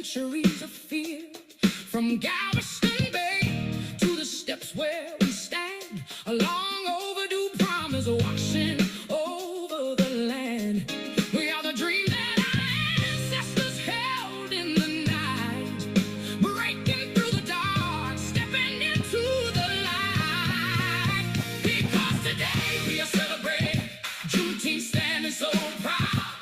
centuries of fear, from Galveston Bay to the steps where we stand, a long overdue promise washing over the land. We are the dream that our ancestors held in the night, breaking through the dark, stepping into the light. Because today we are celebrating Juneteenth, standing so proud,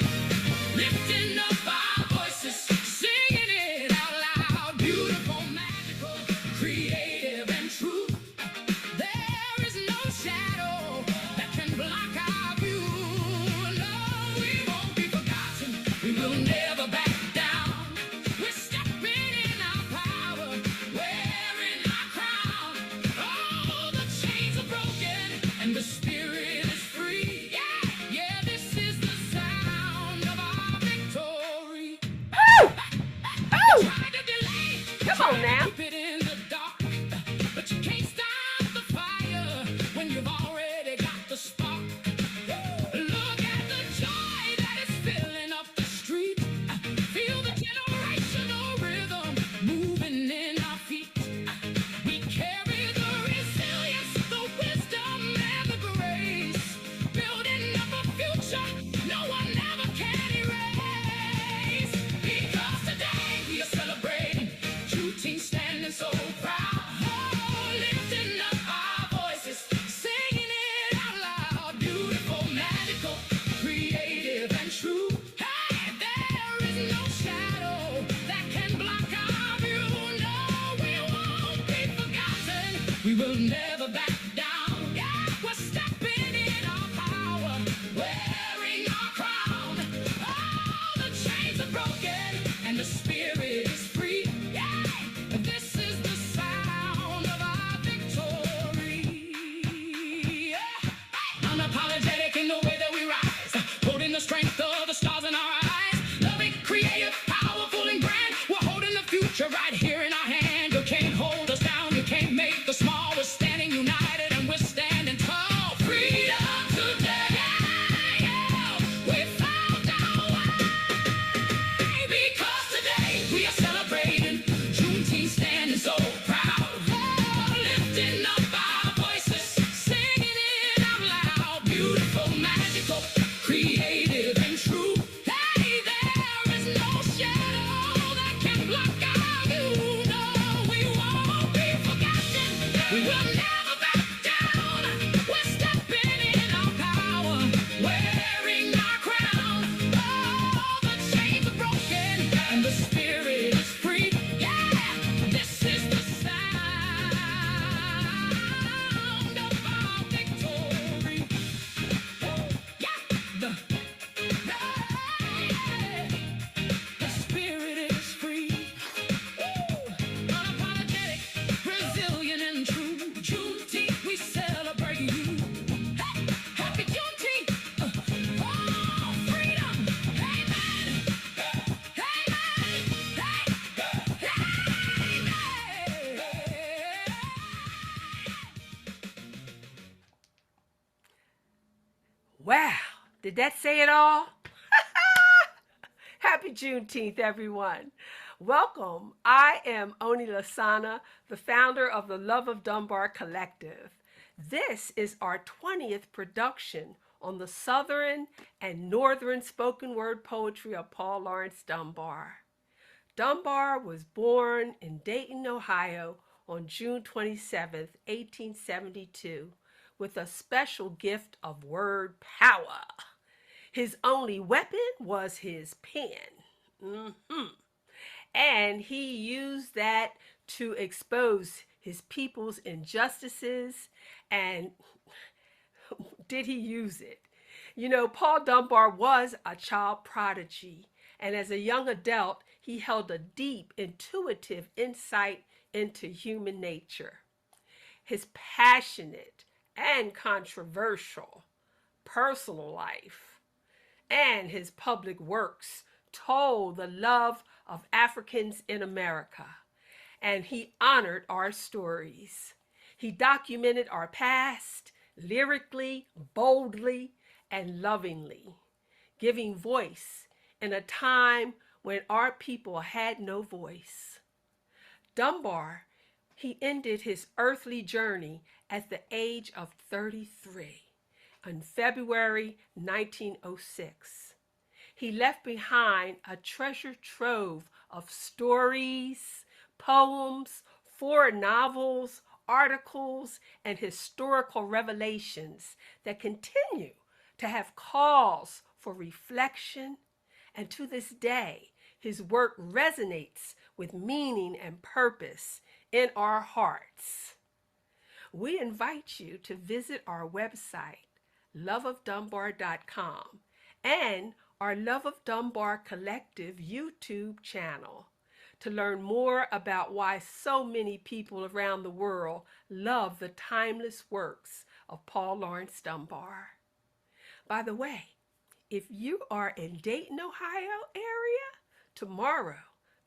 lifting up our voices, singing it out loud. Beautiful, magical, creative, and true. There is no shadow that can block our view. No, we won't be forgotten. We will never back down. We're stepping in our power, wearing our crown. All the chains are broken and the spirit is free. Yeah, yeah, this is the sound of our victory. Try to delay, Come on now. keep it in the dark, but you can't stop the fire when you've already got the spark. Look at the joy that is filling up the street. Feel the generational rhythm moving in our feet. We carry the resilience, the wisdom, and the grace, building up a future no one ever can erase. Because today we are celebrating Juneteenth, standing so proud. Oh, lifting up our voices, singing it out loud. Beautiful, magical, creative, and true. Hey, there is no shadow that can block our view. No, we won't be forgotten. We will never back down. Yeah, we're stepping in our power, wearing our crown. All the chains are broken and the spirit is free. Yeah, this is the sound of our victory. Yeah. Unapologetic in the way that we rise, holding the strength of the stars in our eyes. Loving, creative, powerful, and grand. We're holding the future right here in our hand. You can't hold us down, you can't make us small. We're standing united and we're standing tall. Freedom today, yeah, we found our way. Because today we are celebrating Juneteenth, standing so proud. Oh, lifting up our voices, singing it out loud. Beautiful, magical, creative, and true. Hey, there is no shadow that can block our view. No, we won't be forgotten. We will never back down. We're stepping in our power, wearing our crown. All the chains are broken and the spirit is free. Yeah, this is the sound of our victory. Yeah, the spirit is free. Unapologetic, resilient, and true. Juneteenth, we celebrate you. Hey, happy Juneteenth. Oh, freedom. Amen. Wow, did that say it all? Happy Juneteenth, everyone. Welcome. I am Oni Lasana, the founder of the Love of Dunbar Collective. This is our 20th production on the Southern and Northern spoken word poetry of Paul Laurence Dunbar. Dunbar was born in Dayton, Ohio on June 27, 1872, with a special gift of word power. His only weapon was his pen. And he used that to expose his people's injustices. And did he use it? You know, Paul Dunbar was a child prodigy. And as a young adult, he held a deep, intuitive insight into human nature. His passionate and controversial personal life and his public works told the love of Africans in America, and he honored our stories. He documented our past lyrically, boldly, and lovingly, giving voice in a time when our people had no voice. Dunbar, he ended his earthly journey at the age of 33 in February 1906. He left behind a treasure trove of stories, poems, 4 novels, articles, and historical revelations that continue to have cause for reflection, and to this day, his work resonates with meaning and purpose in our hearts. We invite you to visit our website, loveofdunbar.com, and our Love of Dunbar Collective YouTube channel to learn more about why so many people around the world love the timeless works of Paul Laurence Dunbar. By the way, if you are in Dayton, Ohio area, tomorrow,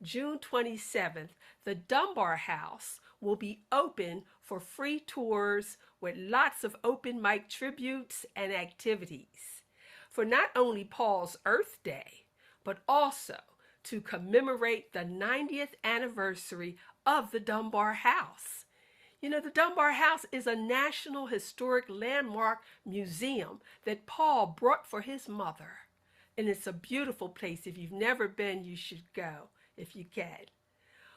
June 27th, the Dunbar House will be open for free tours with lots of open mic tributes and activities for not only Paul's Earth Day, but also to commemorate the 90th anniversary of the Dunbar House. You know, the Dunbar House is a National Historic Landmark museum that Paul brought for his mother. And it's a beautiful place. If you've never been, you should go if you can.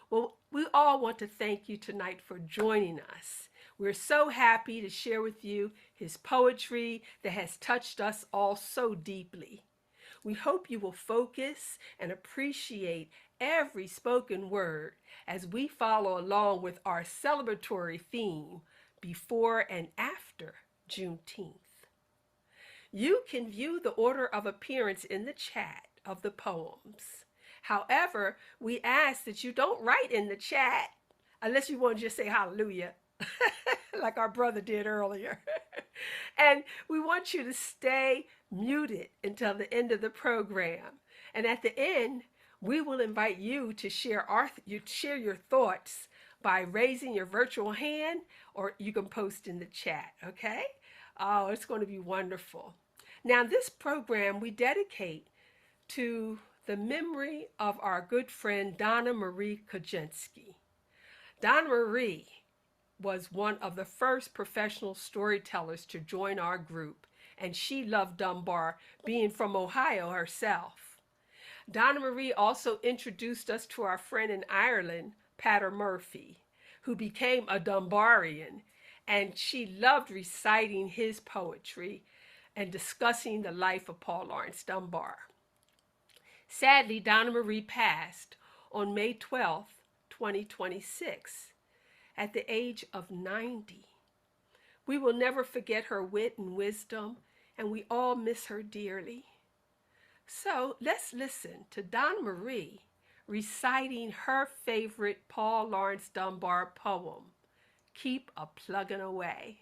Well, we all want to thank you tonight for joining us. We're so happy to share with you his poetry that has touched us all so deeply. We hope you will focus and appreciate every spoken word as we follow along with our celebratory theme, Before and After Juneteenth. You can view the order of appearance in the chat of the poems. However, we ask that you don't write in the chat unless you want to just say hallelujah, like our brother did earlier. And we want you to stay muted until the end of the program. And at the end, we will invite you to share your thoughts by raising your virtual hand, or you can post in the chat, okay? Oh, it's going to be wonderful. Now, this program we dedicate to the memory of our good friend Donna Marie Kojenski. Donna Marie was one of the first professional storytellers to join our group, and she loved Dunbar, being from Ohio herself. Donna Marie also introduced us to our friend in Ireland, Pater Murphy, who became a Dunbarian, and she loved reciting his poetry and discussing the life of Paul Laurence Dunbar. Sadly, Donna Marie passed on May 12th, 2026, at the age of 90. We will never forget her wit and wisdom, and we all miss her dearly. So let's listen to Donna Marie reciting her favorite Paul Laurence Dunbar poem, Keep a Pluggin' Away.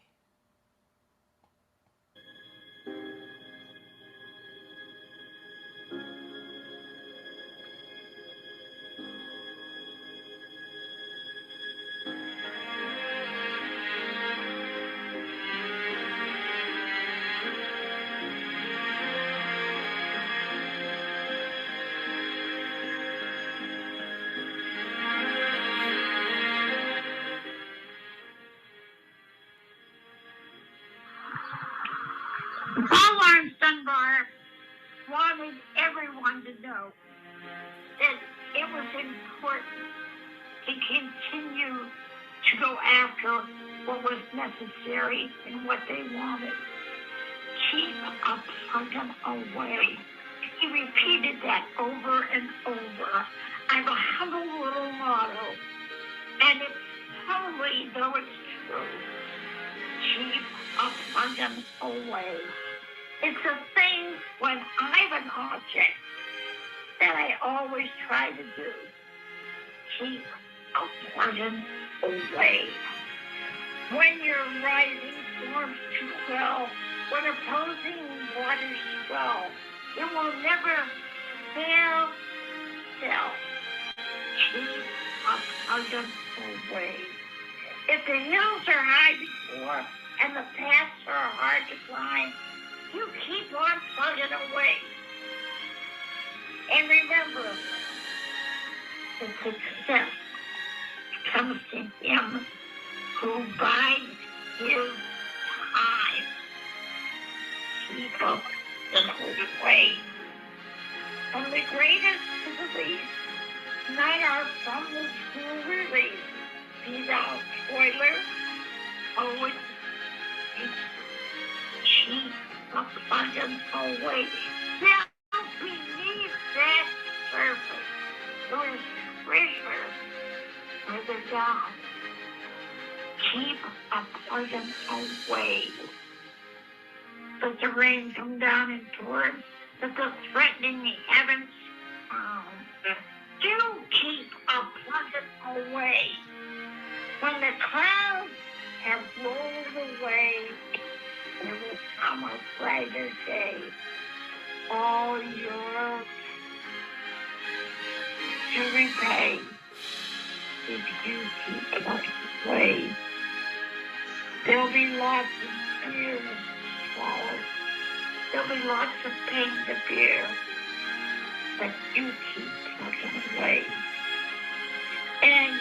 Paul Laurence Dunbar wanted everyone to know that it was important to continue to go after what was necessary and what they wanted. Keep a pluggin' away. He repeated that over and over. I have a humble little motto, and it's holy though it's true. Keep a pluggin' away. It's a thing when I have an object that I always try to do. Keep a pluggin' away. When your rising storms too well, when opposing waters swell, it will never fail. Keep a pluggin' away. If the hills are high before and the paths are hard to climb, you keep on plugging away. And remember, the success comes to him who bides his time. Keep up the holy way. From the greatest to the least, not our from the school release. Be thou toiler, poet, cheat, abundance away. Down beneath that surface, there is treasure further down. Keep abundance away. Let the rain come down and pour. Let the threatening heavens frown. Do keep abundance away. When the clouds have rolled away, there will come a brighter day. All yours to repay if you keep abundance away. There'll be lots of tears to swallow. There'll be lots of pain to bear, but you keep plugging away. And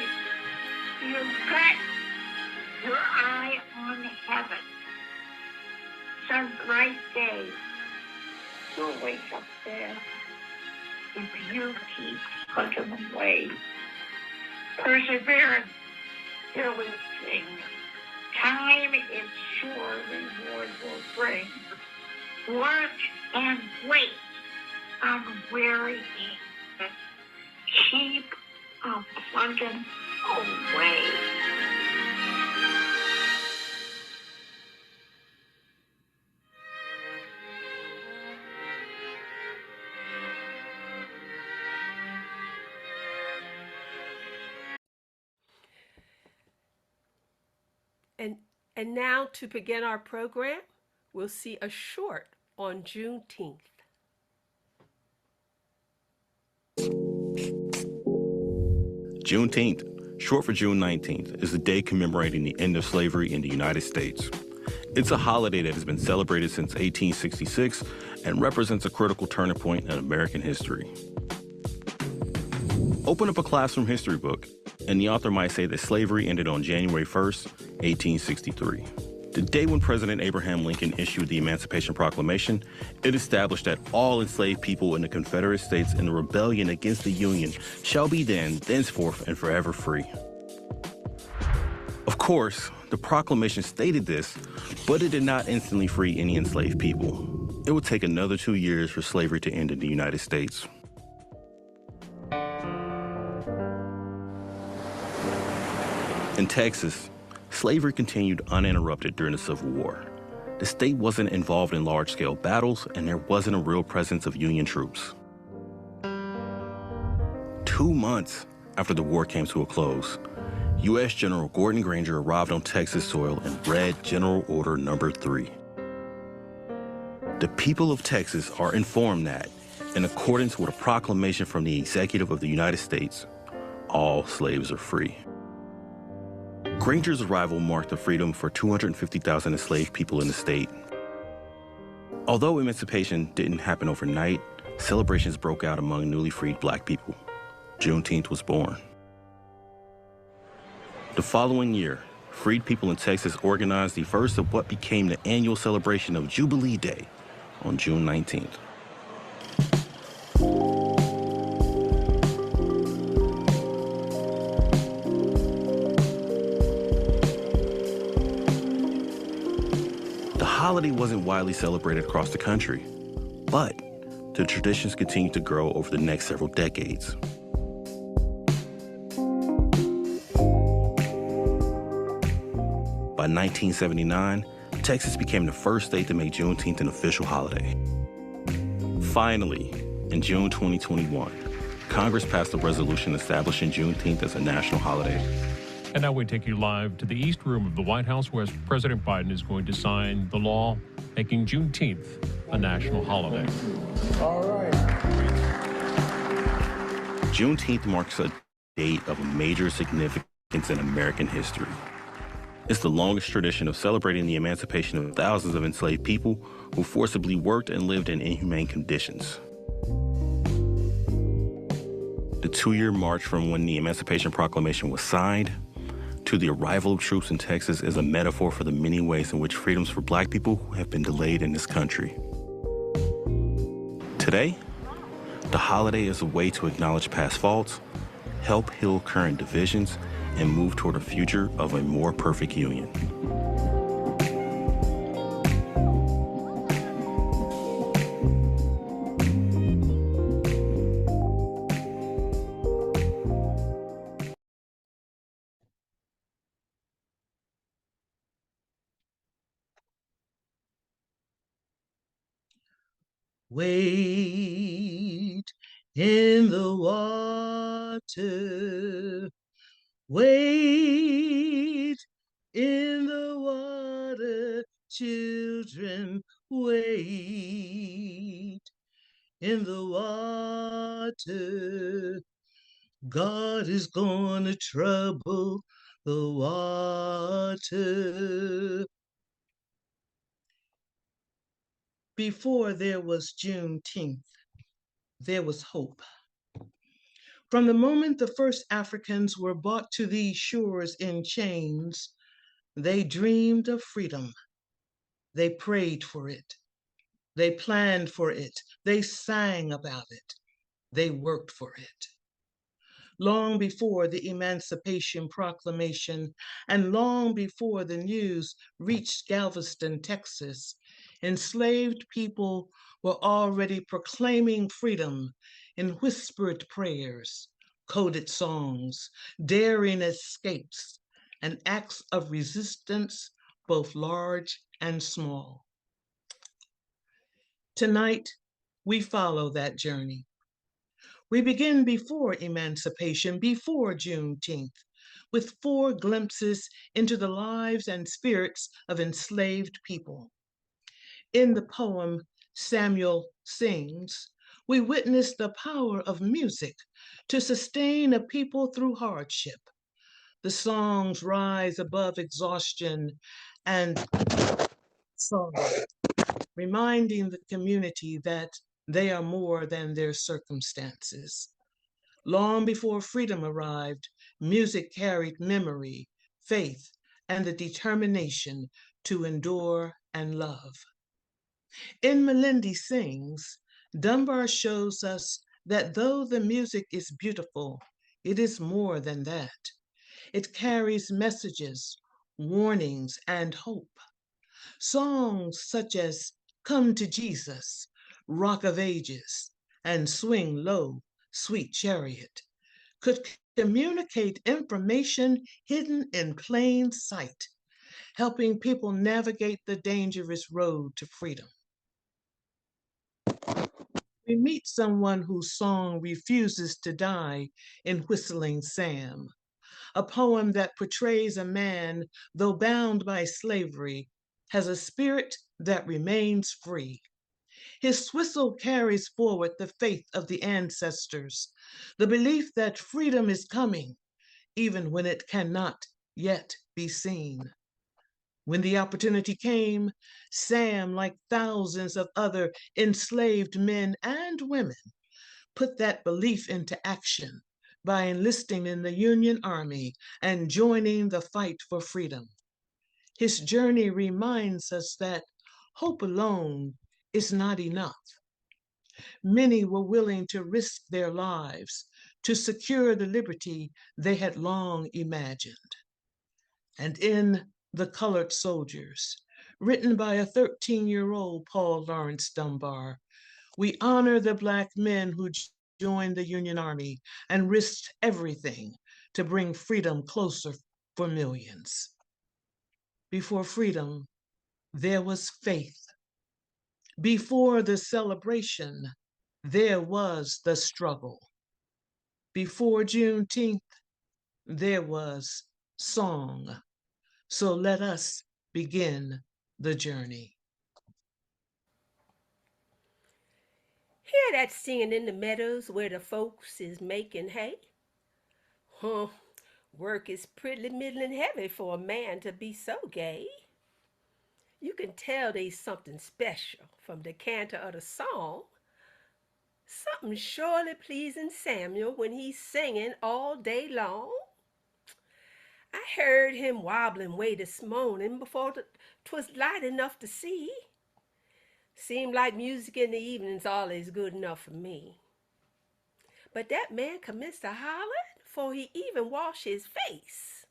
you've got your eye on heaven. Some bright day, you'll wake up there if you keep plugging away. Perseverance, still will sing. Time its sure reward will bring. Work and wait, unwearying. Keep plugging away. And now to begin our program, we'll see a short on Juneteenth. Juneteenth, short for June 19th, is the day commemorating the end of slavery in the United States. It's a holiday that has been celebrated since 1866 and represents a critical turning point in American history. Open up a classroom history book, and the author might say that slavery ended on January 1st, 1863. The day when President Abraham Lincoln issued the Emancipation Proclamation, it established that all enslaved people in the Confederate States in the rebellion against the Union shall be then, thenceforth, and forever free. Of course, the proclamation stated this, but it did not instantly free any enslaved people. It would take another 2 years for slavery to end in the United States. In Texas, slavery continued uninterrupted during the Civil War. The state wasn't involved in large-scale battles, and there wasn't a real presence of Union troops. 2 months after the war came to a close, U.S. General Gordon Granger arrived on Texas soil and read General Order No. 3. The people of Texas are informed that, in accordance with a proclamation from the Executive of the United States, all slaves are free. Granger's arrival marked the freedom for 250,000 enslaved people in the state. Although emancipation didn't happen overnight, celebrations broke out among newly freed black people. Juneteenth was born. The following year, freed people in Texas organized the first of what became the annual celebration of Jubilee Day on June 19th. The holiday wasn't widely celebrated across the country, but the traditions continued to grow over the next several decades. By 1979, Texas became the first state to make Juneteenth an official holiday. Finally, in June 2021, Congress passed a resolution establishing Juneteenth as a national holiday. And now we take you live to the East Room of the White House, where President Biden is going to sign the law making Juneteenth a national holiday. All right. Juneteenth marks a date of major significance in American history. It's the longest tradition of celebrating the emancipation of thousands of enslaved people who forcibly worked and lived in inhumane conditions. The 2-year march from when the Emancipation Proclamation was signed to the arrival of troops in Texas is a metaphor for the many ways in which freedoms for Black people have been delayed in this country. Today, the holiday is a way to acknowledge past faults, help heal current divisions, and move toward a future of a more perfect union. Wade in the water, wade in the water, children, wade in the water. God is gonna trouble the water. Before there was Juneteenth, there was hope. From the moment the first Africans were brought to these shores in chains, they dreamed of freedom. They prayed for it. They planned for it. They sang about it. They worked for it. Long before the Emancipation Proclamation and long before the news reached Galveston, Texas, enslaved people were already proclaiming freedom in whispered prayers, coded songs, daring escapes, and acts of resistance, both large and small. Tonight, we follow that journey. We begin before emancipation, before Juneteenth, with 4 glimpses into the lives and spirits of enslaved people. In the poem Samuel Sings, we witness the power of music to sustain a people through hardship. The songs rise above exhaustion and sorrow, reminding the community that they are more than their circumstances. Long before freedom arrived, music carried memory, faith, and the determination to endure and love. In Melanie Sings, Dunbar shows us that though the music is beautiful, it is more than that. It carries messages, warnings, and hope. Songs such as Come to Jesus, Rock of Ages, and Swing Low, Sweet Chariot could communicate information hidden in plain sight, helping people navigate the dangerous road to freedom. We meet someone whose song refuses to die in Whistling Sam, a poem that portrays a man, though bound by slavery, has a spirit that remains free. His whistle carries forward the faith of the ancestors, the belief that freedom is coming, even when it cannot yet be seen. When the opportunity came, Sam, like thousands of other enslaved men and women, put that belief into action by enlisting in the Union Army and joining the fight for freedom. His journey reminds us that hope alone is not enough. Many were willing to risk their lives to secure the liberty they had long imagined. And in The Colored Soldiers, written by a 13-year-old Paul Laurence Dunbar, we honor the Black men who joined the Union Army and risked everything to bring freedom closer for millions. Before freedom, there was faith. Before the celebration, there was the struggle. Before Juneteenth, there was song. So let us begin the journey. Hear that singing in the meadows where the folks is making hay? Huh, work is pretty middling heavy for a man to be so gay. You can tell they's something special from the canter of the song. Something surely pleasing Samuel when he's singing all day long. I heard him wobbling way this morning before 'twas light enough to see. Seemed like music in the evening's always good enough for me. But that man commenced to holler before he even washed his face.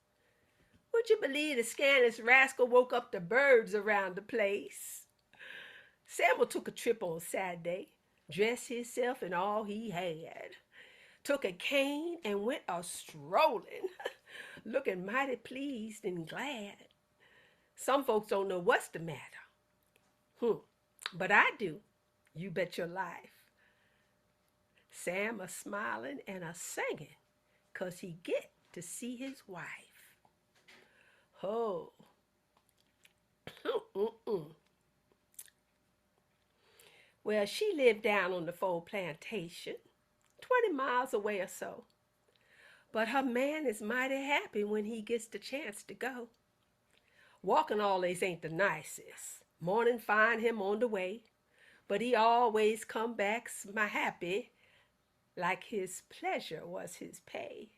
Would you believe the scandalous rascal woke up the birds around the place? Samuel took a trip on Saturday, dressed himself in all he had, took a cane and went a-strolling, looking mighty pleased and glad. Some folks don't know what's the matter. But I do, you bet your life. Sam a-smiling and a-singing 'cause he get to see his wife. Oh. Well, she lived down on the Fold Plantation, 20 miles away or so. But her man is mighty happy when he gets the chance to go. Walking always ain't the nicest. Morning find him on the way, but he always come back happy, like his pleasure was his pay.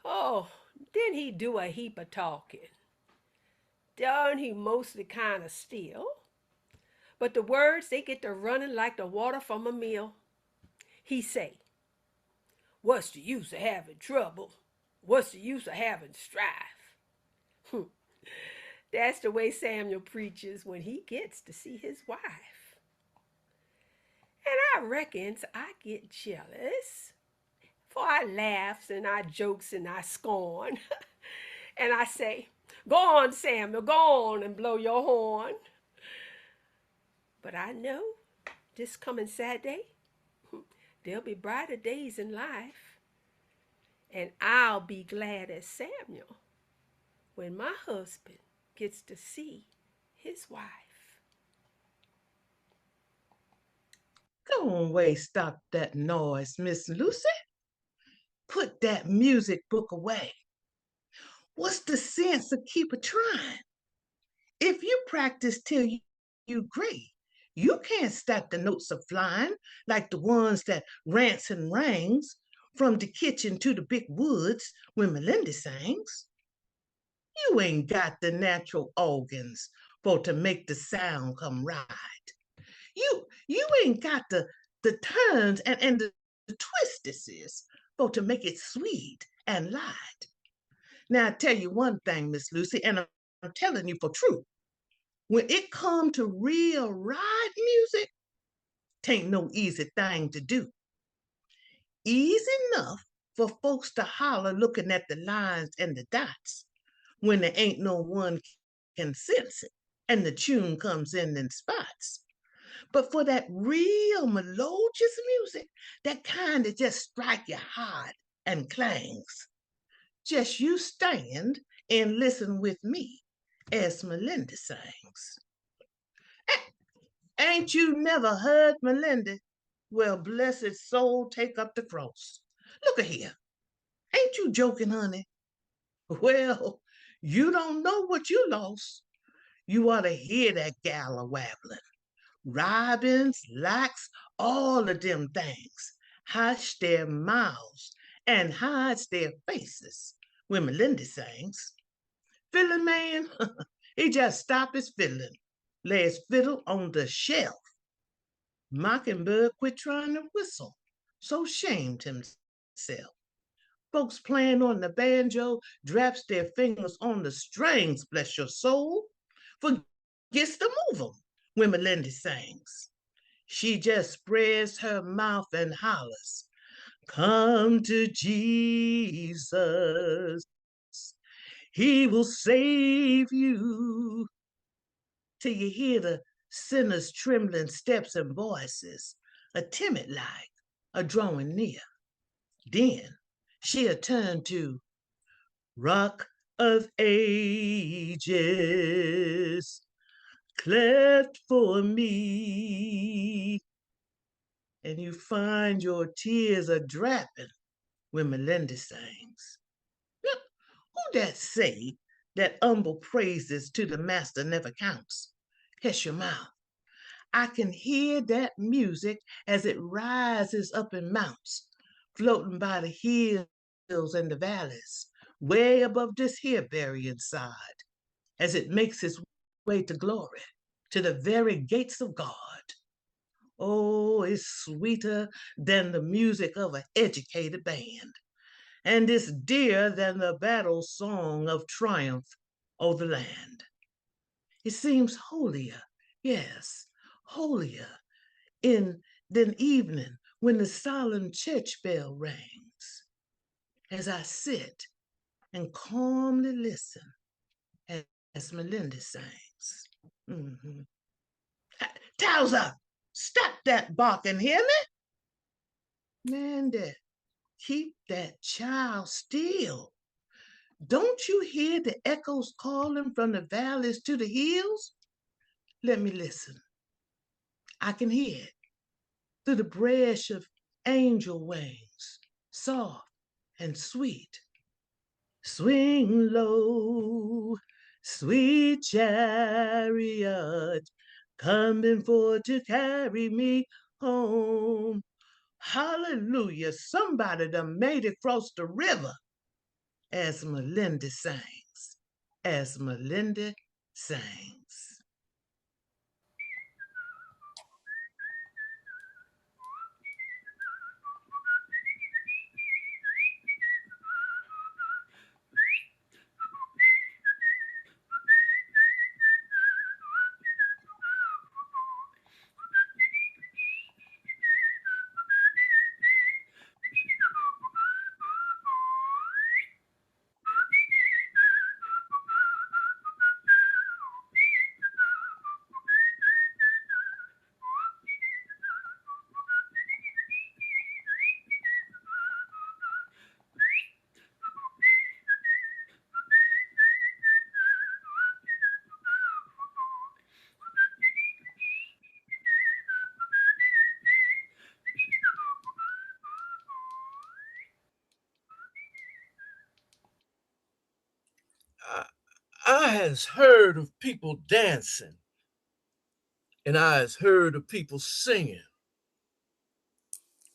Oh, then he do a heap of talking. Done he mostly kind of still, but the words they get to running like the water from a mill. He say, "What's the use of having trouble? What's the use of having strife?" That's the way Samuel preaches when he gets to see his wife. And I reckons I get jealous, for I laughs and I jokes and I scorn. And I say, "Go on, Samuel, go on and blow your horn." But I know this coming Saturday, there'll be brighter days in life. And I'll be glad as Samuel when my husband gets to see his wife. Go away, stop that noise, Miss Lucy. Put that music book away. What's the sense of keep a-trying? If you practice till you great, you can't stop the notes of flying like the ones that Ransom rings from the kitchen to the big woods when Melinda sings. You ain't got the natural organs for to make the sound come right. You ain't got the turns and the twistices for to make it sweet and light. Now I tell you one thing, Miss Lucy, and I'm telling you for truth. When it come to real ride music, tain't no easy thing to do. Easy enough for folks to holler looking at the lines and the dots when there ain't no one can sense it and the tune comes in spots. But for that real melodious music, that kind of just strike you hard and clangs, just you stand and listen with me as Melinda sings. Ain't you never heard Melinda? Well, blessed soul, take up the cross. Look here. Ain't you joking, honey? Well, you don't know what you lost. You ought to hear that gal a-wabbling. Robins, larks, all of them things hush their mouths and hides their faces when Melinda sings. Fiddling man, he just stop his fiddling, lay his fiddle on the shelf. Mockingbird quit trying to whistle, so shamed himself. Folks playing on the banjo draps their fingers on the strings, bless your soul, forgets to move 'em when Melinda sings. She just spreads her mouth and hollers, "Come to Jesus, he will save you." Till you hear the sinner's trembling steps and voices, a timid like, a drawing near. Then she'll turn to Rock of Ages, cleft for me. And you find your tears are drapping when Melinda sings. Now, who that say that humble praises to the master never counts? Hush your mouth. I can hear that music as it rises up and mounts, floating by the hills and the valleys, way above this here burying side, as it makes its way to glory, to the very gates of God. Oh, it's sweeter than the music of an educated band, and it's dearer than the battle song of triumph over the land. It seems holier, yes, holier in than evening when the solemn church bell rings, as I sit and calmly listen as Melinda sings. Mm-hmm. Towser, stop that barking, hear me? Mandy, keep that child still. Don't you hear the echoes calling from the valleys to the hills? Let me listen. I can hear it through the brush of angel wings, soft and sweet. Swing low, sweet chariot, coming forth to carry me home. Hallelujah, somebody done made it across the river, as Melinda sings, as Melinda sings. I has heard of people dancing, and I has heard of people singing,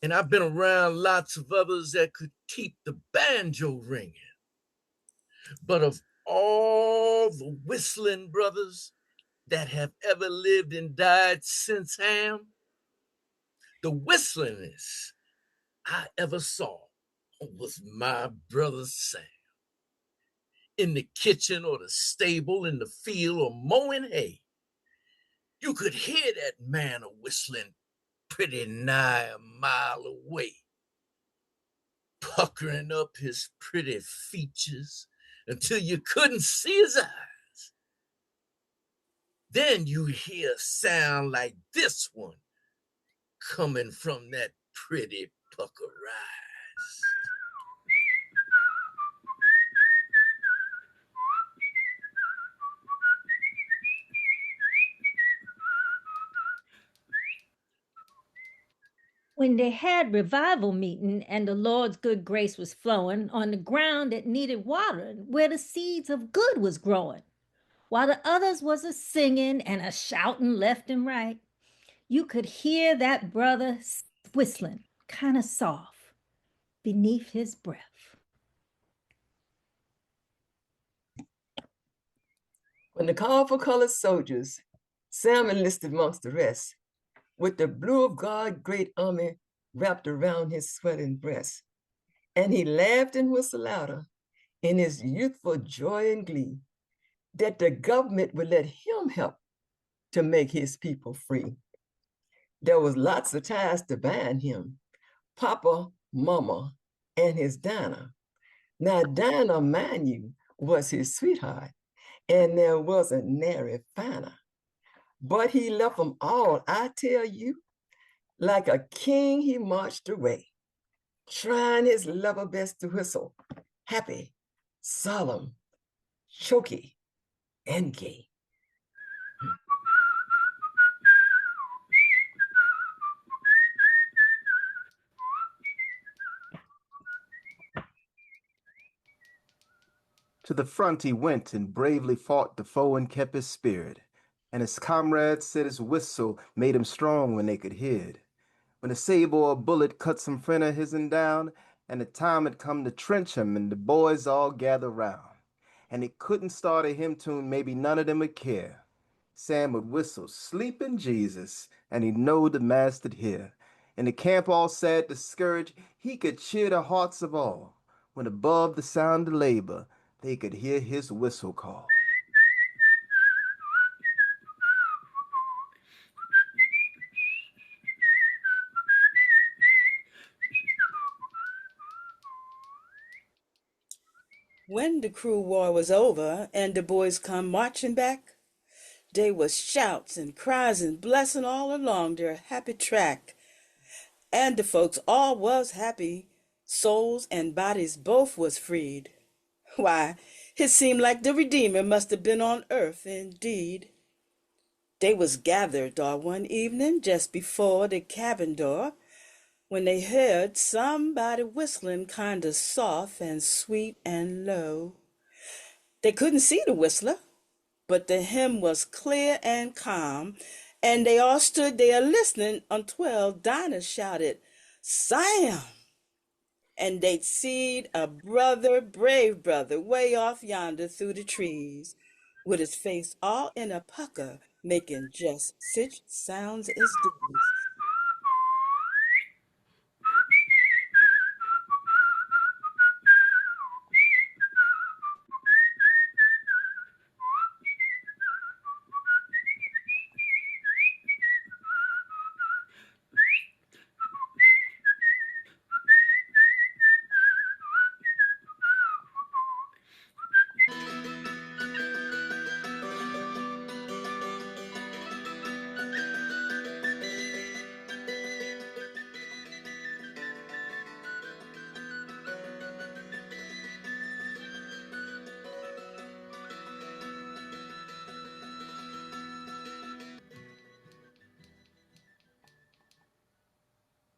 and I've been around lots of others that could keep the banjo ringing. But of all the whistling brothers that have ever lived and died since Ham, the whistlingest I ever saw was my brother Sam. In the kitchen or the stable, in the field or mowing hay, you could hear that man a whistling pretty nigh a mile away, puckering up his pretty features until you couldn't see his eyes. Then you hear a sound like this one coming from that pretty pucker eyes. When they had revival meeting and the Lord's good grace was flowing on the ground that needed watering, where the seeds of good was growing, while the others was a singing and a shouting left and right, you could hear that brother whistling kind of soft beneath his breath. When the call for colored soldiers, Sam enlisted amongst the rest, with the blue of God's great army wrapped around his sweating breast. And he laughed and whistled louder in his youthful joy and glee that the government would let him help to make his people free. There was lots of ties to bind him, Papa, Mama, and his Dinah. Now Dinah, mind you, was his sweetheart, and there wasn't nary finer. But he left them all, I tell you, like a king he marched away, trying his level best to whistle, happy, solemn, choky, and gay. To the front he went and bravely fought the foe and kept his spirit. And his comrades said his whistle made him strong when they could hear it. When a saber or a bullet cut some friend of his'n down, and the time had come to trench him, and the boys all gather round. And he couldn't start a hymn tune, maybe none of them would care. Sam would whistle, "Sleeping Jesus," and he knowed the master'd hear. In the camp all sad, discouraged, he could cheer the hearts of all, when above the sound of labor, they could hear his whistle call. When the cruel war was over and the boys come marching back, they was shouts and cries and blessing all along their happy track. And the folks all was happy, souls and bodies both was freed. Why, it seemed like the Redeemer must have been on earth indeed. They was gathered all one evening just before the cabin door, when they heard somebody whistling kind of soft and sweet and low. They couldn't see the whistler, but the hymn was clear and calm, and they all stood there listening until Dinah shouted, "Sam!" And they'd seed a brother, brave brother, way off yonder through the trees, with his face all in a pucker, making just such sounds as these.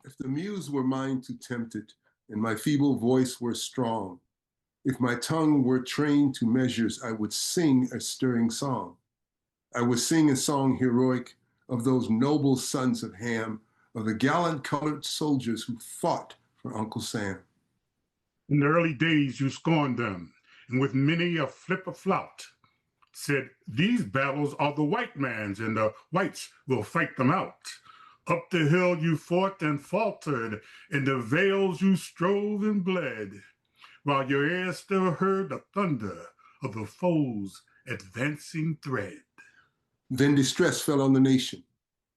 If the muse were mine to tempt it, and my feeble voice were strong, if my tongue were trained to measures, I would sing a stirring song. I would sing a song heroic of those noble sons of Ham, of the gallant colored soldiers who fought for Uncle Sam. In the early days, you scorned them, and with many a flip of flout, said, "These battles are the white man's, and the whites will fight them out." Up the hill you fought and faltered, in the vales you strove and bled, while your ears still heard the thunder of the foe's advancing thread. Then distress fell on the nation,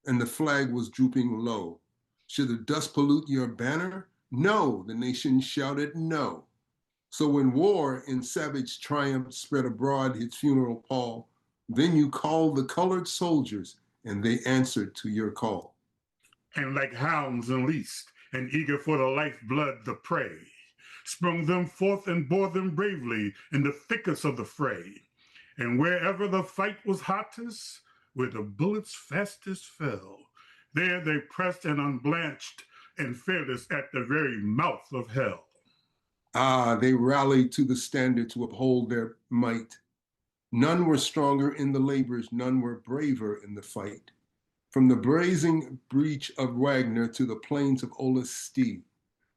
and the flag was drooping low. Should the dust pollute your banner? No, the nation shouted no. So when war in savage triumph spread abroad its funeral pall, then you called the colored soldiers, and they answered to your call. And like hounds unleashed, and eager for the lifeblood, the prey, sprung them forth and bore them bravely in the thickest of the fray. And wherever the fight was hottest, where the bullets fastest fell, there they pressed and unblanched and fearless at the very mouth of hell. Ah, they rallied to the standard to uphold their might. None were stronger in the labors, none were braver in the fight. From the brazen breach of Wagner to the plains of Olustee,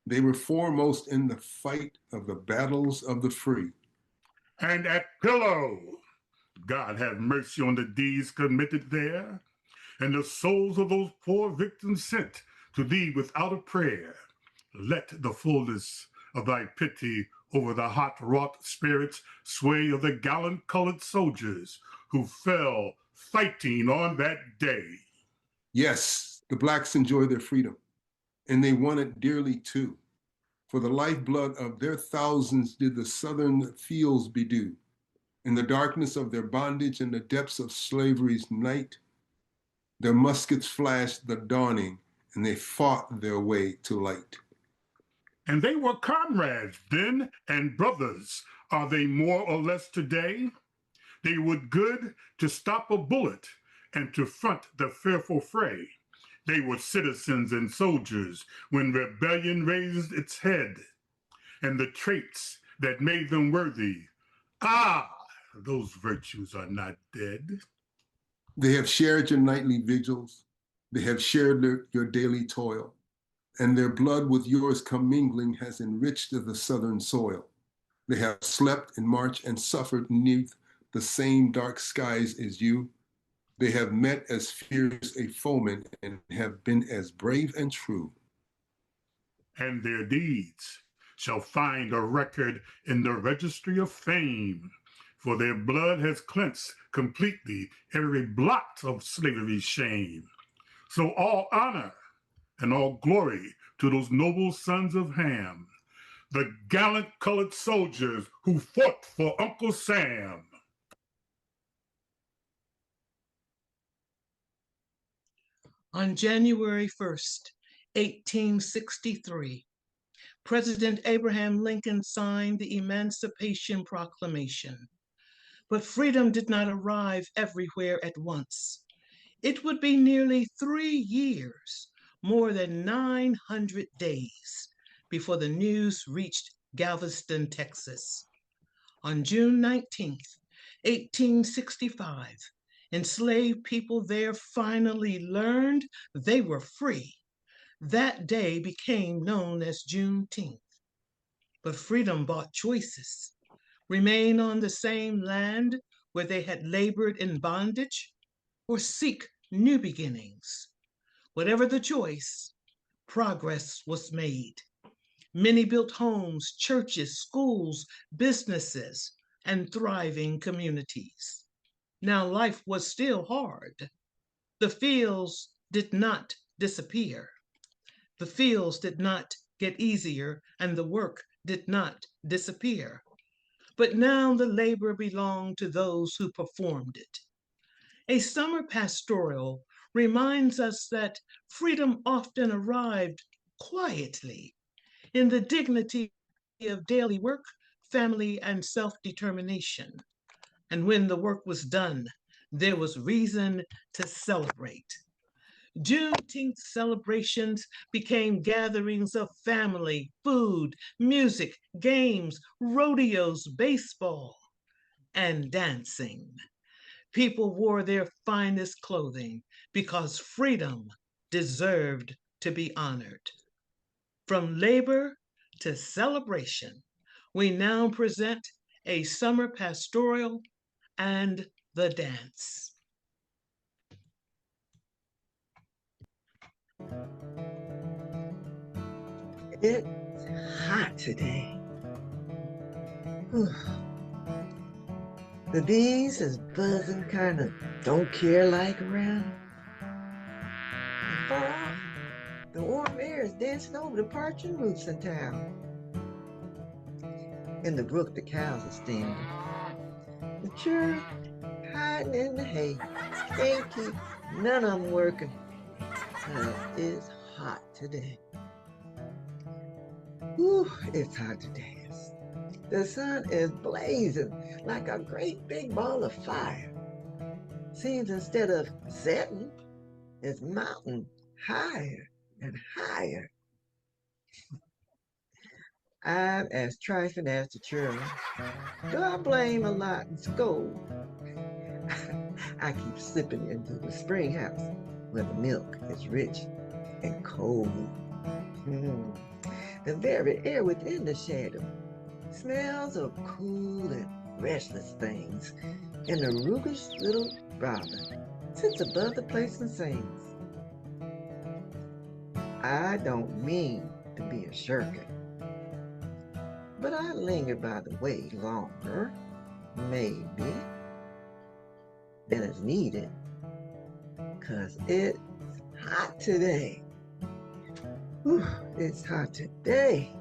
they were foremost in the fight of the battles of the free. And at Pillow, God have mercy on the deeds committed there, and the souls of those poor victims sent to thee without a prayer. Let the fullness of thy pity over the hot-wrought spirits sway of the gallant colored soldiers who fell fighting on that day. Yes, the Blacks enjoy their freedom, and they won it dearly too. For the lifeblood of their thousands did the southern fields bedew. In the darkness of their bondage and the depths of slavery's night, their muskets flashed the dawning, and they fought their way to light. And they were comrades then, and brothers. Are they more or less today? They would good to stop a bullet and to front the fearful fray. They were citizens and soldiers when rebellion raised its head, and the traits that made them worthy, those virtues are not dead. They have shared your nightly vigils. They have shared your daily toil, and their blood with yours commingling has enriched the southern soil. They have slept in March and suffered neath the same dark skies as you. They have met as fierce a foeman and have been as brave and true. And their deeds shall find a record in the registry of fame, for their blood has cleansed completely every blot of slavery's shame. So all honor and all glory to those noble sons of Ham, the gallant colored soldiers who fought for Uncle Sam. On January 1st, 1863, President Abraham Lincoln signed the Emancipation Proclamation. But freedom did not arrive everywhere at once. It would be nearly 3 years, more than 900 days, before the news reached Galveston, Texas. On June 19th, 1865, enslaved people there finally learned they were free. That day became known as Juneteenth. But freedom brought choices. Remain on the same land where they had labored in bondage, or seek new beginnings. Whatever the choice, progress was made. Many built homes, churches, schools, businesses, and thriving communities. Now life was still hard. The fields did not disappear. The fields did not get easier, and the work did not disappear. But now the labor belonged to those who performed it. A summer pastoral reminds us that freedom often arrived quietly in the dignity of daily work, family, and self-determination. And when the work was done, there was reason to celebrate. Juneteenth celebrations became gatherings of family, food, music, games, rodeos, baseball, and dancing. People wore their finest clothing because freedom deserved to be honored. From labor to celebration, we now present a summer pastoral and the dance. It's hot today. Whew. The bees is buzzing, kind of don't care like around. And far off, the warm air is dancing over the parching roofs in town. In the brook, the cows are standing. The children hiding in the hay. Can't keep none of them working. It's hot today. Whew, it's hot today. The sun is blazing like a great big ball of fire. Seems instead of setting, it's mounting higher and higher. I'm as trifling as the children. Do I blame a lot and scold? I keep slipping into the spring house where the milk is rich and cold. The very air within the shadow smells of cool and restless things, and the roguish little robin sits above the place and sings. I don't mean to be a shirker, but I linger by the way longer, maybe, than is needed, 'cause it's hot today. Whew, it's hot today.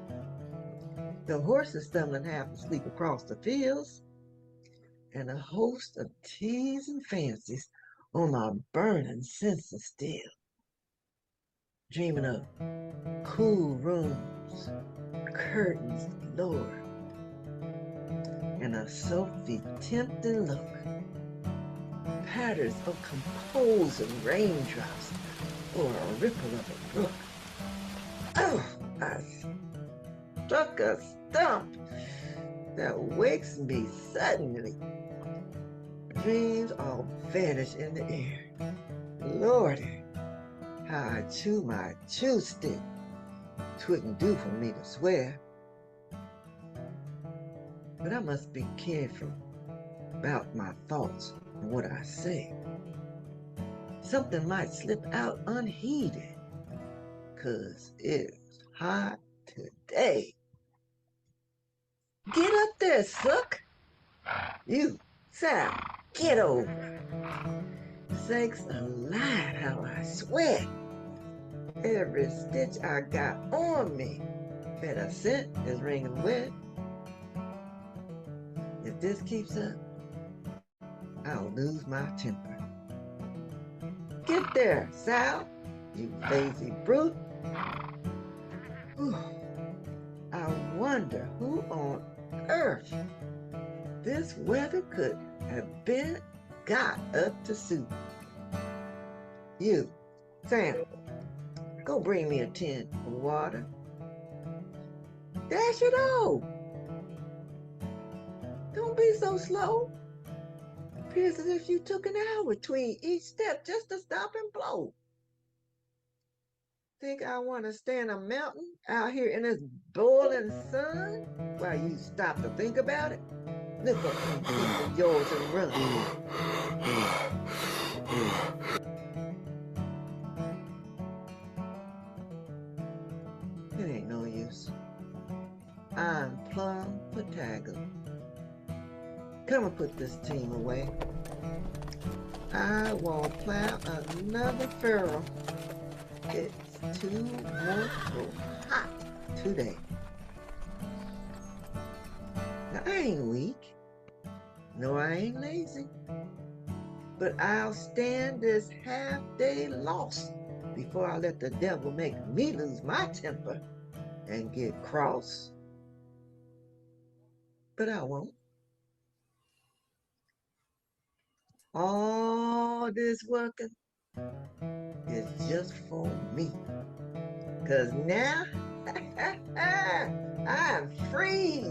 The horses stumbling half asleep across the fields, and a host of teas and fancies on my burning senses still. Dreaming of cool rooms, curtains lower, and a softly tempting look. Patterns of composing raindrops or a ripple of a brook. Oh, I struck a stump that wakes me suddenly. Dreams all vanish in the air. Lordy, how I chew my chew stick. 'Twouldn't do for me to swear. But I must be careful about my thoughts and what I say. Something might slip out unheeded, 'cause it's hot today. Get up there, Sook. You, Sal, get over. Sakes alive, how I sweat. Every stitch I got on me. Better scent is ringing wet. If this keeps up, I'll lose my temper. Get there, Sal, you lazy brute. Whew. I wonder who on earth this weather could have been got up to suit. You, Sam, go bring me a tin of water. Dash it off. Don't be so slow. Appears as if you took an hour between each step just to stop and blow. Think I want to stand a mountain out here in this boiling sun while you stop to think about it? Lift up them feet of yours and run. It ain't no use. I'm plumb fatigued. Come and put this team away. I won't plow another furrow. It's too wonderful hot today. Now, I ain't weak, nor I ain't lazy, but I'll stand this half-day loss before I let the devil make me lose my temper and get cross. But I won't. All this working is just for me. 'Cause now I'm free.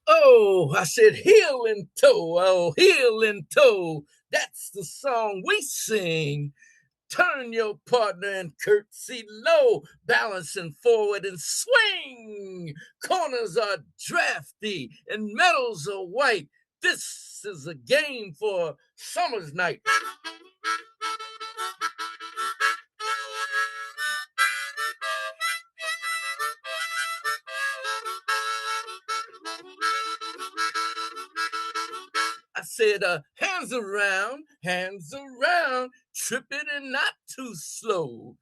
Oh, I said heel and toe, oh, heel and toe. That's the song we sing. Turn your partner and curtsy low, balancing forward and swing. Corners are drafty and medals are white. This is a game for summer's night. I said, hands around, trip it and not too slow.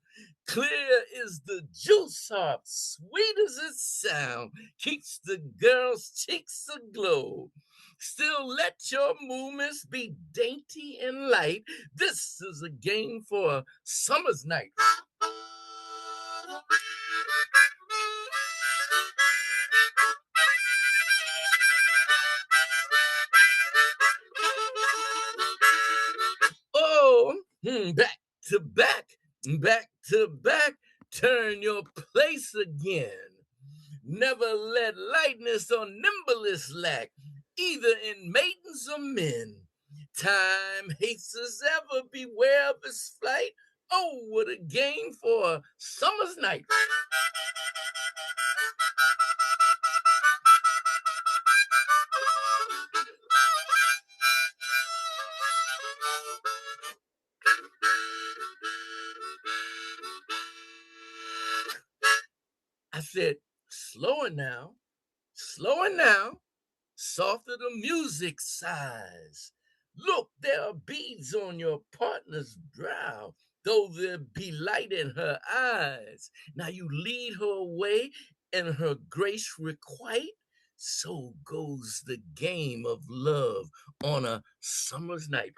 Clear is the juice harp, sweet as it sound, keeps the girl's cheeks aglow. Still let your movements be dainty and light. This is a game for a summer's night. Oh, back to back, turn your place again. Never let lightness or nimbleness lack, either in maidens or men. Time hates us ever, beware of his flight. Oh, what a game for a summer's night. I said, slower now, softer the music sighs. Look, there are beads on your partner's brow, though there be light in her eyes. Now you lead her away and her grace requite, so goes the game of love on a summer's night.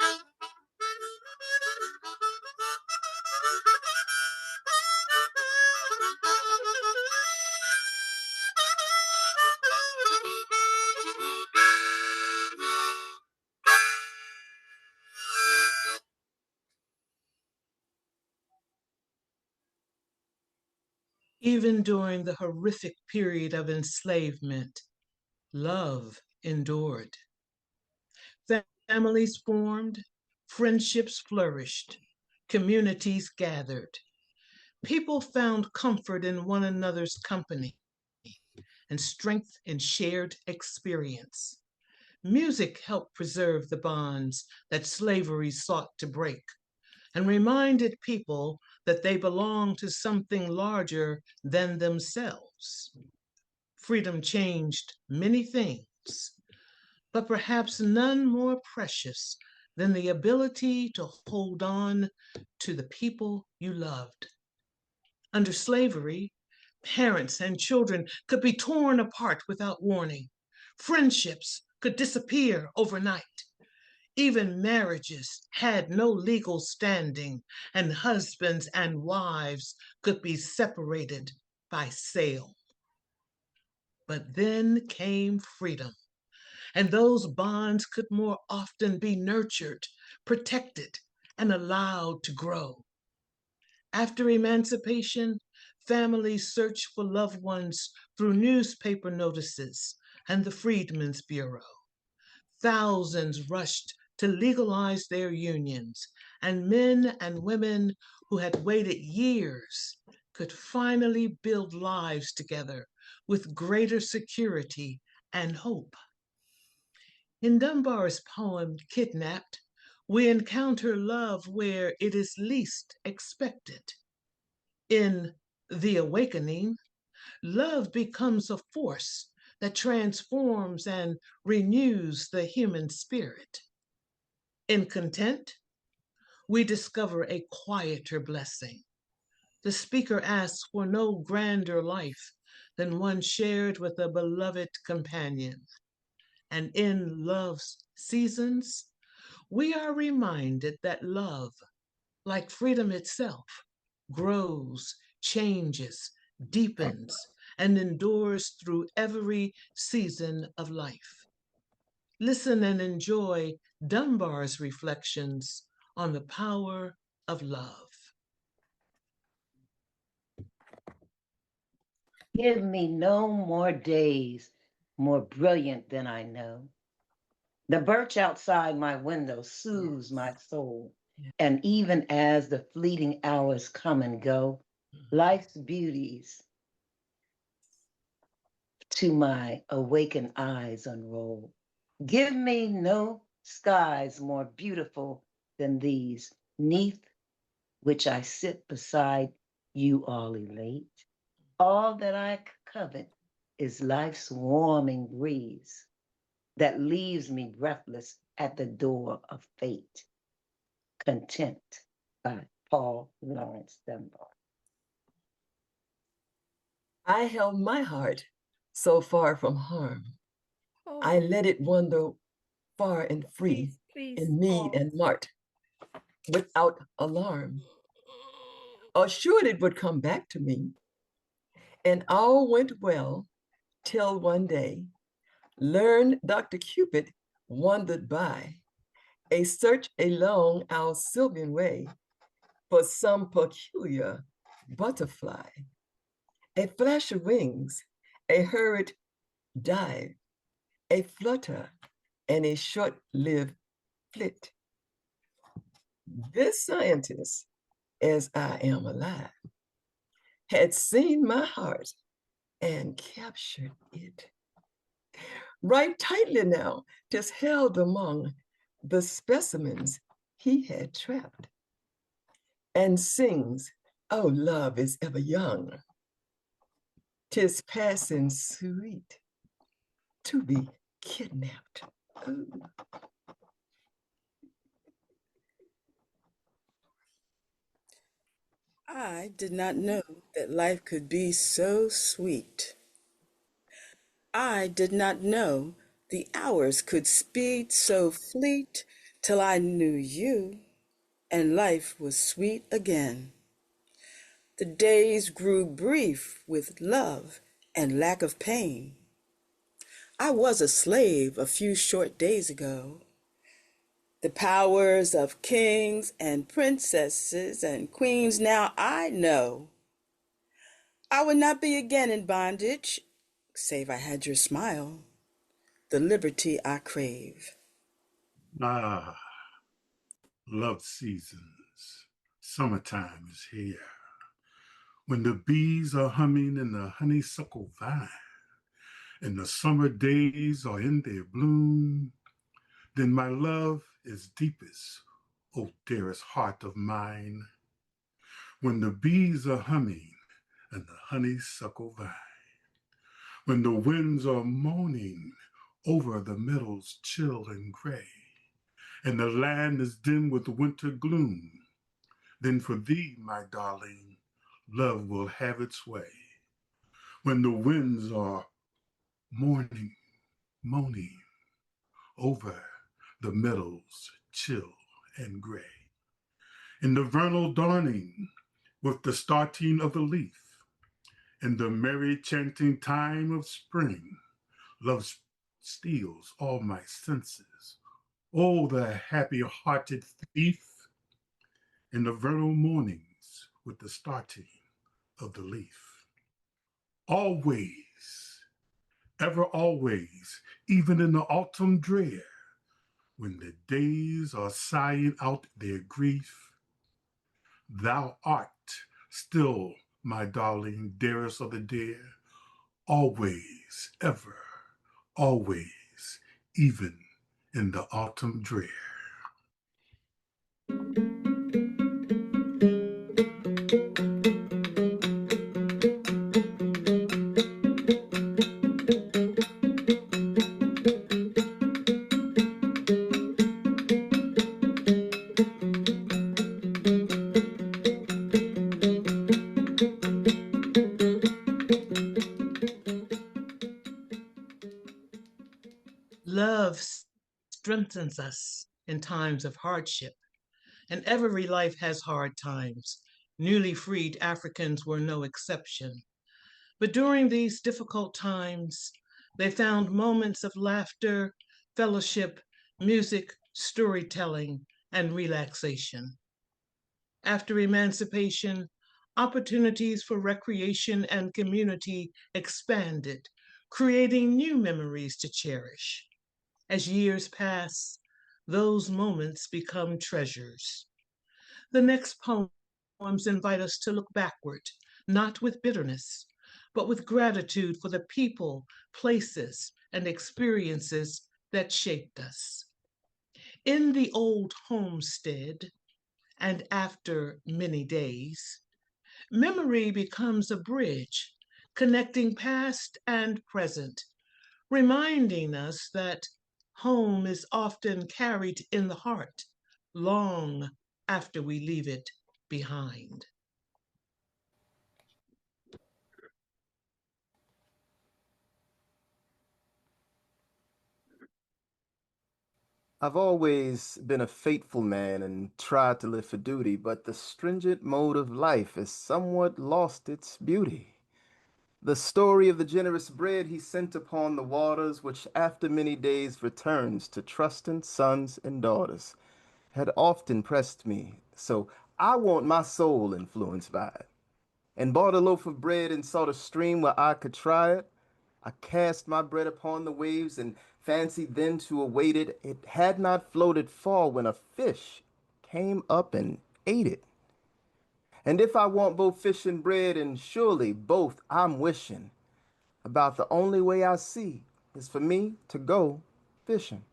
Even during the horrific period of enslavement, love endured. Families formed, friendships flourished, communities gathered. People found comfort in one another's company and strength in shared experience. Music helped preserve the bonds that slavery sought to break and reminded people that they belonged to something larger than themselves. Freedom changed many things, but perhaps none more precious than the ability to hold on to the people you loved. Under slavery, parents and children could be torn apart without warning. Friendships could disappear overnight. Even marriages had no legal standing, and husbands and wives could be separated by sale. But then came freedom, and those bonds could more often be nurtured, protected, and allowed to grow. After emancipation, families searched for loved ones through newspaper notices and the Freedmen's Bureau. Thousands rushed to legalize their unions, and men and women who had waited years could finally build lives together with greater security and hope. In Dunbar's poem, Kidnapped, we encounter love where it is least expected. In The Awakening, love becomes a force that transforms and renews the human spirit. In Content, we discover a quieter blessing. The speaker asks for no grander life than one shared with a beloved companion. And in Love's Seasons, we are reminded that love, like freedom itself, grows, changes, deepens, and endures through every season of life. Listen and enjoy Dunbar's reflections on the power of love. Give me no more days more brilliant than I know. The birch outside my window soothes my soul. And even as the fleeting hours come and go, life's beauties to my awakened eyes unroll. Give me no skies more beautiful than these, 'neath which I sit beside you all elate. All that I covet is life's warming breeze that leaves me breathless at the door of fate. Content by Paul Laurence Dunbar. I held my heart so far from harm. I let it wander far and free in mead and mart without alarm. Assured it would come back to me. And all went well till one day, learned Dr. Cupid wandered by, a search along our sylvan way for some peculiar butterfly. A flash of wings, a hurried dive, a flutter, and a short-lived flit. This scientist, as I am alive, had seen my heart and captured it. Right tightly now, 'tis held among the specimens he had trapped, and sings, "Oh, love is ever young. 'Tis passing sweet to be kidnapped." Ooh. I did not know that life could be so sweet. I did not know the hours could speed so fleet till I knew you, and life was sweet again. The days grew brief with love and lack of pain. I was a slave a few short days ago. The powers of kings and princesses and queens now I know. I would not be again in bondage, save I had your smile, the liberty I crave. Ah, love seasons, summertime is here. When the bees are humming in the honeysuckle vine, and the summer days are in their bloom, then my love is deepest, O dearest heart of mine. When the bees are humming and the honeysuckle vine, when the winds are moaning over the meadows chill and gray, and the land is dim with winter gloom, then for thee, my darling, love will have its way. When the winds are moaning over the meadows chill and gray, in the vernal dawning with the starting of the leaf, in the merry chanting time of spring, love steals all my senses. Oh, the happy-hearted thief, in the vernal mornings with the starting of the leaf. Always, ever always, even in the autumn drear, when the days are sighing out their grief, thou art still my darling, dearest of the dear, always, ever, always, even in the autumn drear. Love strengthens us in times of hardship, and every life has hard times. Newly freed Africans were no exception. But during these difficult times, they found moments of laughter, fellowship, music, storytelling, and relaxation. After emancipation, opportunities for recreation and community expanded, creating new memories to cherish. As years pass, those moments become treasures. The next poems invite us to look backward, not with bitterness, but with gratitude for the people, places, and experiences that shaped us. In the old homestead, and after many days, memory becomes a bridge connecting past and present, reminding us that home is often carried in the heart long after we leave it behind. I've always been a faithful man and tried to live for duty, but the stringent mode of life has somewhat lost its beauty. The story of the generous bread he sent upon the waters, which after many days returns to trusting sons and daughters, had often pressed me, so I want my soul influenced by it. And bought a loaf of bread and sought a stream where I could try it. I cast my bread upon the waves and fancied then to await it. It had not floated far when a fish came up and ate it. And if I want both fish and bread, and surely both I'm wishing, about the only way I see is for me to go fishing.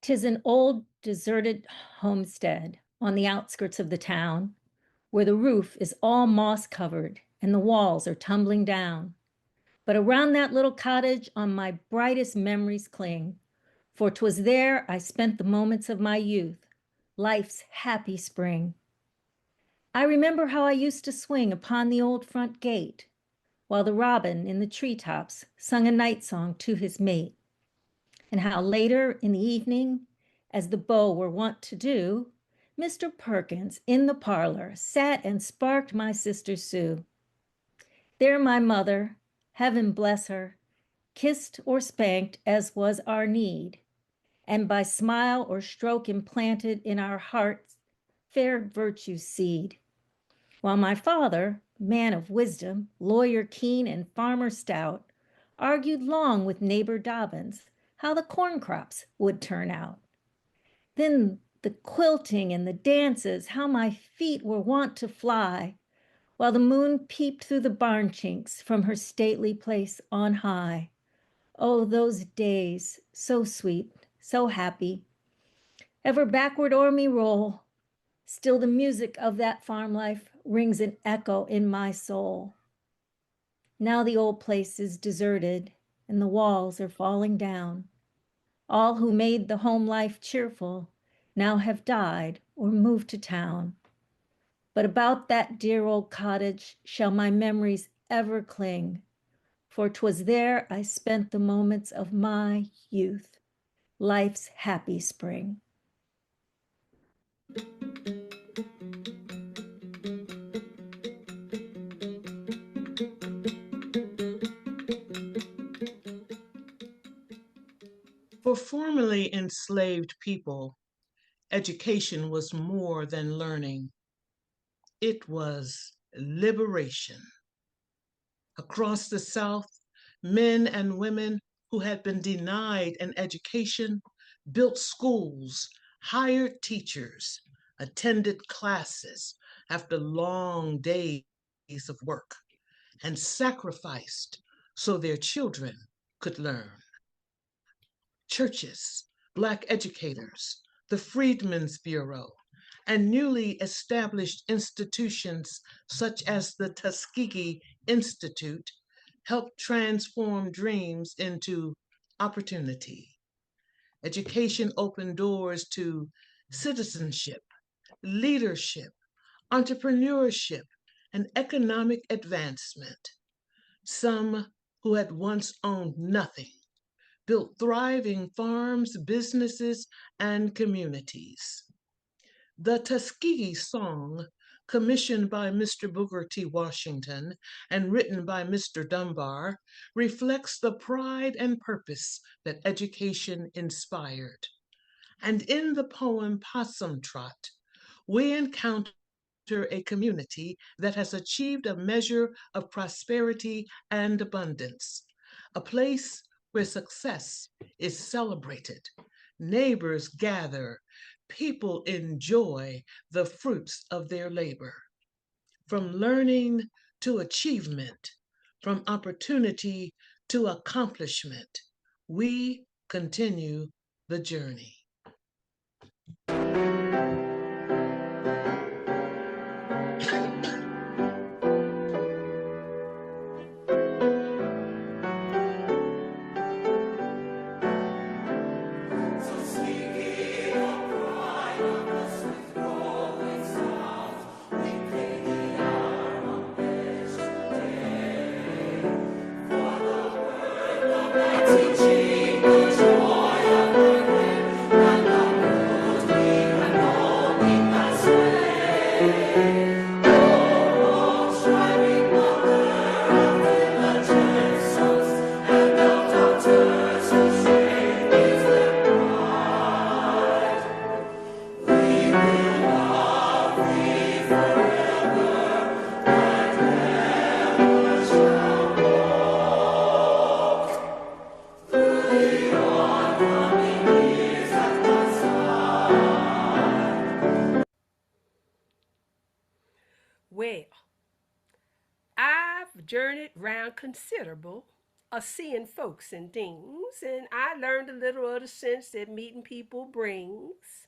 'Tis an old deserted homestead on the outskirts of the town, where the roof is all moss covered and the walls are tumbling down. But around that little cottage on my brightest memories cling, for 'twas there I spent the moments of my youth, life's happy spring. I remember how I used to swing upon the old front gate while the robin in the treetops sung a night song to his mate, and how later in the evening, as the beaux were wont to do, Mr. Perkins in the parlor sat and sparked my sister Sue. There my mother, heaven bless her, kissed or spanked as was our need, and by smile or stroke implanted in our hearts fair virtue's seed. While my father, man of wisdom, lawyer keen and farmer stout, argued long with neighbor Dobbins how the corn crops would turn out. Then the quilting and the dances, how my feet were wont to fly, while the moon peeped through the barn chinks from her stately place on high. Oh, those days, so sweet, so happy, ever backward o'er me roll. Still the music of that farm life rings an echo in my soul. Now the old place is deserted and the walls are falling down. All who made the home life cheerful now have died or moved to town. But about that dear old cottage shall my memories ever cling, for 'twas there I spent the moments of my youth, life's happy spring. For formerly enslaved people, education was more than learning. It was liberation. Across the South, men and women who had been denied an education built schools, hired teachers, attended classes after long days of work, and sacrificed so their children could learn. Churches, Black educators, the Freedmen's Bureau, and newly established institutions such as the Tuskegee Institute helped transform dreams into opportunity. Education opened doors to citizenship, leadership, entrepreneurship, and economic advancement. Some who had once owned nothing built thriving farms, businesses, and communities. The Tuskegee Song, commissioned by Mr. Booker T. Washington and written by Mr. Dunbar, reflects the pride and purpose that education inspired. And in the poem Possum Trot, we encounter a community that has achieved a measure of prosperity and abundance, a place where success is celebrated, neighbors gather, people enjoy the fruits of their labor. From learning to achievement, from opportunity to accomplishment, we continue the journey. Well, I've journeyed round considerable, seeing folks and things, and I learned a little of the sense that meeting people brings.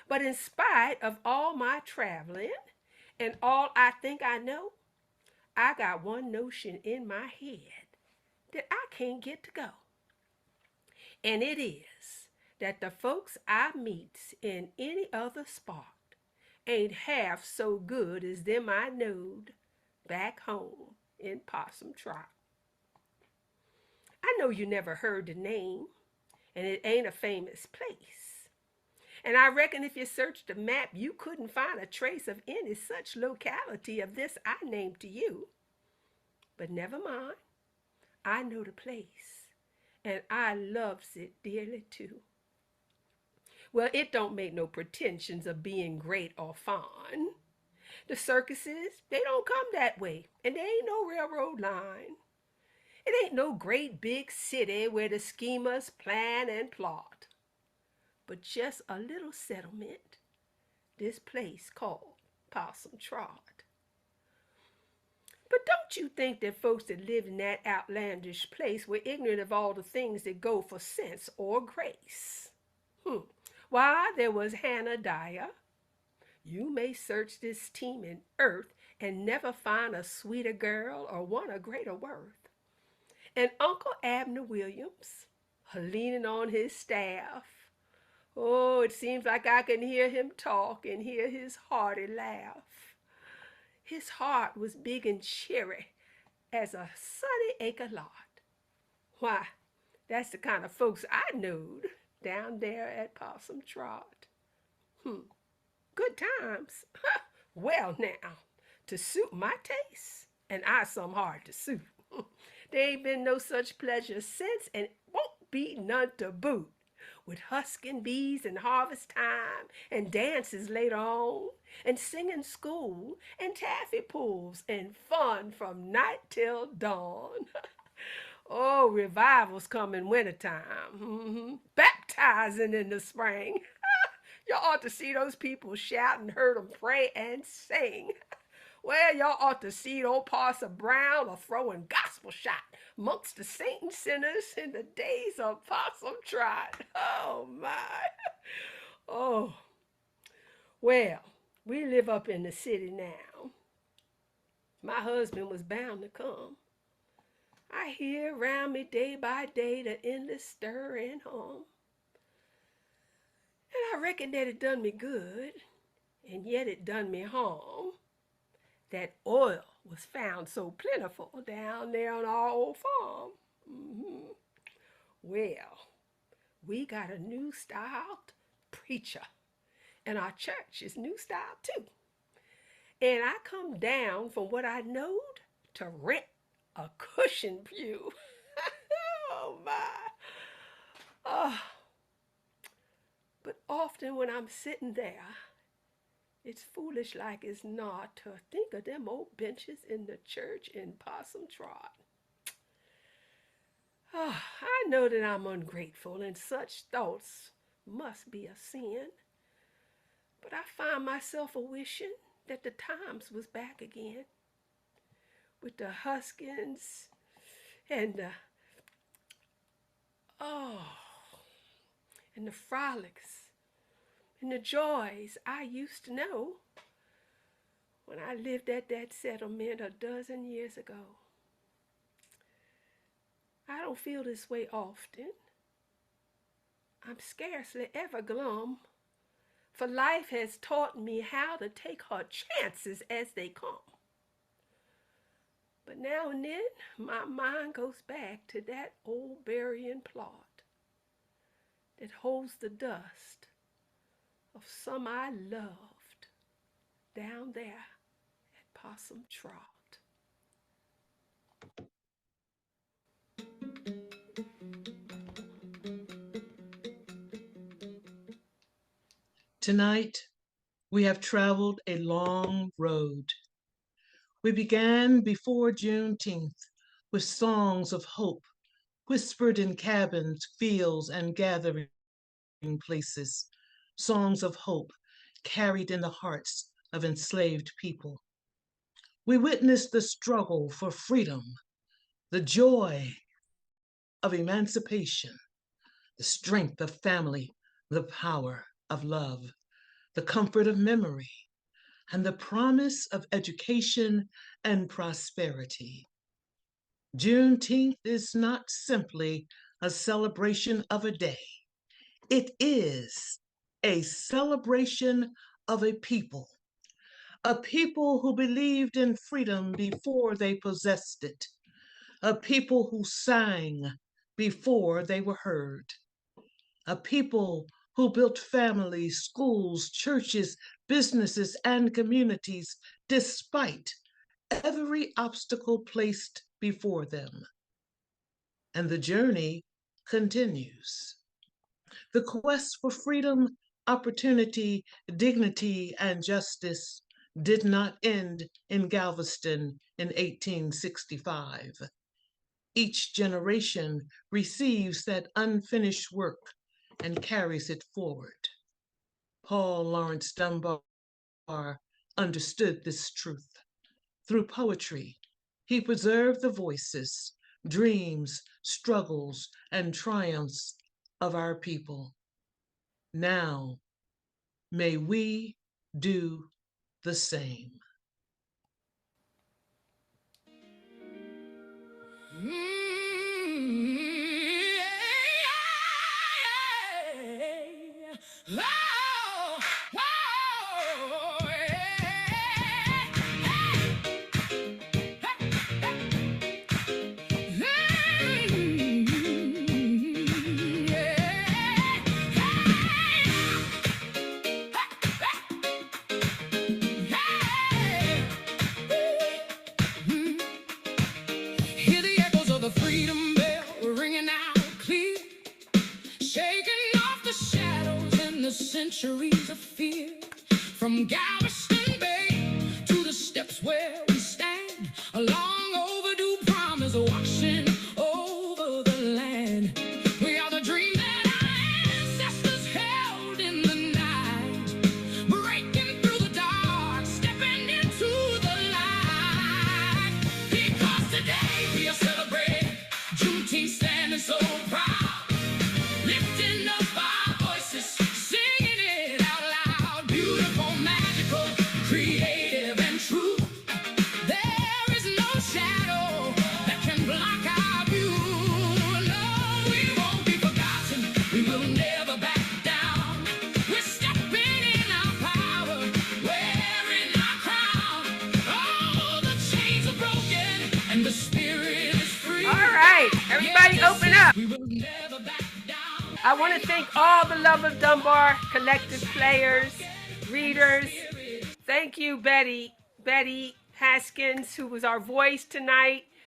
But in spite of all my traveling and all I think I know, I got one notion in my head that I can't get to go. And it is that the folks I meet in any other spot ain't half so good as them I knowed back home in Possum Trot. I know you never heard the name, and it ain't a famous place. And I reckon if you searched the map, you couldn't find a trace of any such locality of this I named to you. But never mind, I know the place, and I loves it dearly too. Well, it don't make no pretensions of being great or fine. The circuses, they don't come that way, and there ain't no railroad line. It ain't no great big city where the schemers plan and plot, but just a little settlement, this place called Possum Trot. But don't you think that folks that lived in that outlandish place were ignorant of all the things that go for sense or grace? Why, there was Hannah Dyer. You may search this teeming earth and never find a sweeter girl or one of greater worth. And Uncle Abner Williams, leaning on his staff. Oh, it seems like I can hear him talk and hear his hearty laugh. His heart was big and cheery as a sunny acre lot. Why, that's the kind of folks I knowed down there at Possum Trot. Good times. Well now, to suit my taste, and I some hard to suit. There ain't been no such pleasure since, and won't be none to boot. With husking bees and harvest time, and dances later on, and singing school, and taffy pulls, and fun from night till dawn. Oh, revivals come in wintertime. Baptizing in the spring. Y'all ought to see those people shout and heard them pray and sing. Well, y'all ought to see old Parson Brown a throwing gospel shot amongst the saints and sinners in the days of Possum Trot. Oh, my. Oh. Well, we live up in the city now. My husband was bound to come. I hear around me day by day the endless stir and hum. And I reckon that it done me good, and yet it done me harm. That oil was found so plentiful down there on our old farm. Well, we got a new styled preacher, and our church is new style too. And I come down from what I knowed to rent a cushion pew. Oh my. Oh. But often when I'm sitting there, it's foolish like as not to think of them old benches in the church in Possum Trot. Oh, I know that I'm ungrateful and such thoughts must be a sin. But I find myself a-wishing that the times was back again. With the Haskins and the and the frolics and the joys I used to know when I lived at that settlement a dozen years ago. I don't feel this way often. I'm scarcely ever glum, for life has taught me how to take her chances as they come. But now and then, my mind goes back to that old burying plot that holds the dust of some I loved down there at Possum Trot. Tonight, we have traveled a long road. We began before Juneteenth with songs of hope, whispered in cabins, fields, and gathering places. Songs of hope carried in the hearts of enslaved people. We witnessed the struggle for freedom, the joy of emancipation, the strength of family, the power of love, the comfort of memory, and the promise of education and prosperity. Juneteenth is not simply a celebration of a day. It is a celebration of a people a people who believed in freedom before they possessed it, a people who sang before they were heard, a people who built families, schools, churches, businesses, and communities despite every obstacle placed before them. And the journey continues. The quest for freedom, opportunity, dignity, and justice did not end in Galveston in 1865. Each generation receives that unfinished work and carries it forward. Paul Laurence Dunbar understood this truth. Through poetry, he preserved the voices, dreams, struggles, and triumphs of our people. Now, may we do the same. Hear the echoes of the freedom bell ringing out clear, shaking off the shadows and the centuries of fear. From Galveston Bay to the steps where we stand, a long overdue promise washing over the land. We are the dream that our ancestors held in the night, breaking through the dark, stepping into the light. Because today we are celebrating Juneteenth, standing so proud, lifting up our voices, singing it out loud. Beautiful, magical, creative, and true. There is no shadow that can block our view. No, we won't be forgotten. We will never back down. We're stepping in our power, wearing our crown. All the chains are broken and the spirit is free. All right, everybody open up. We will never back down. I want to thank all the Love of Dunbar Collective players, readers. Thank you, Bettye Haskins, who was our voice tonight.